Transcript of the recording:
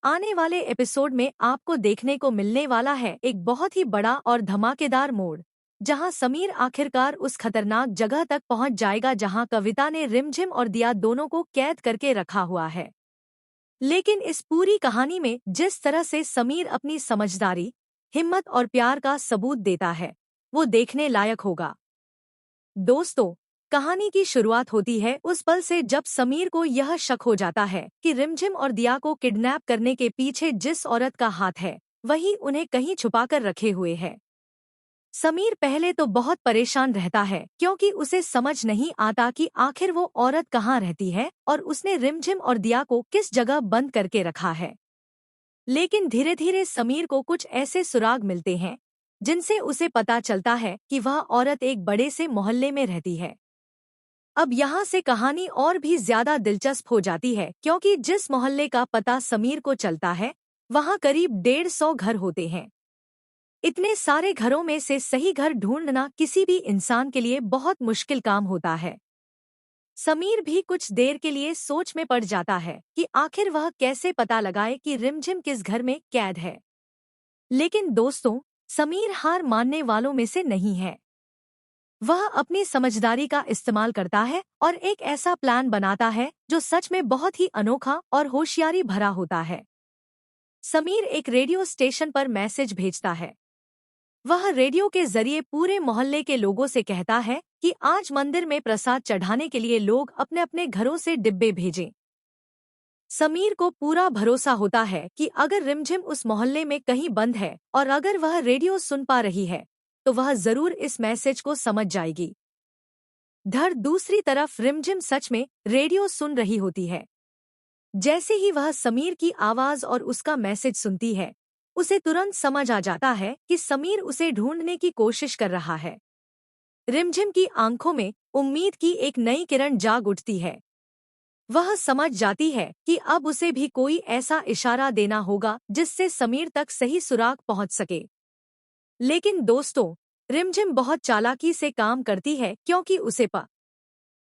आने वाले एपिसोड में आपको देखने को मिलने वाला है एक बहुत ही बड़ा और धमाकेदार मोड़, जहां समीर आखिरकार उस खतरनाक जगह तक पहुंच जाएगा जहां कविता ने रिमझिम और दिया दोनों को कैद करके रखा हुआ है। लेकिन इस पूरी कहानी में जिस तरह से समीर अपनी समझदारी, हिम्मत और प्यार का सबूत देता है, वो देखने लायक होगा। दोस्तों, कहानी की शुरुआत होती है उस पल से जब समीर को यह शक हो जाता है कि रिमझिम और दिया को किडनैप करने के पीछे जिस औरत का हाथ है, वही उन्हें कहीं छुपाकर रखे हुए है। समीर पहले तो बहुत परेशान रहता है क्योंकि उसे समझ नहीं आता कि आखिर वो औरत कहाँ रहती है और उसने रिमझिम और दिया को किस जगह बंद करके रखा है। लेकिन धीरे धीरे समीर को कुछ ऐसे सुराग मिलते हैं जिनसे उसे पता चलता है कि वह औरत एक बड़े से मोहल्ले में रहती है। अब यहाँ से कहानी और भी ज्यादा दिलचस्प हो जाती है क्योंकि जिस मोहल्ले का पता समीर को चलता है, वहाँ करीब 150 घर होते हैं। इतने सारे घरों में से सही घर ढूंढना किसी भी इंसान के लिए बहुत मुश्किल काम होता है। समीर भी कुछ देर के लिए सोच में पड़ जाता है कि आखिर वह कैसे पता लगाए कि रिमझिम किस घर में कैद है। लेकिन दोस्तों, समीर हार मानने वालों में से नहीं है। वह अपनी समझदारी का इस्तेमाल करता है और एक ऐसा प्लान बनाता है जो सच में बहुत ही अनोखा और होशियारी भरा होता है। समीर एक रेडियो स्टेशन पर मैसेज भेजता है। वह रेडियो के जरिए पूरे मोहल्ले के लोगों से कहता है कि आज मंदिर में प्रसाद चढ़ाने के लिए लोग अपने अपने घरों से डिब्बे भेजें। समीर को पूरा भरोसा होता है कि अगर रिमझिम उस मोहल्ले में कहीं बंद है और अगर वह रेडियो सुन पा रही है, तो वह जरूर इस मैसेज को समझ जाएगी। दूसरी तरफ रिमझिम सच में रेडियो सुन रही होती है। जैसे ही वह समीर की आवाज और उसका मैसेज सुनती है, उसे तुरंत समझ आ जाता है कि समीर उसे ढूंढने की कोशिश कर रहा है। रिमझिम की आंखों में उम्मीद की एक नई किरण जाग उठती है। वह समझ जाती है कि अब उसे भी कोई ऐसा इशारा देना होगा जिससे समीर तक सही सुराग पहुंच सके। लेकिन दोस्तों, रिमझिम बहुत चालाकी से काम करती है क्योंकि उसे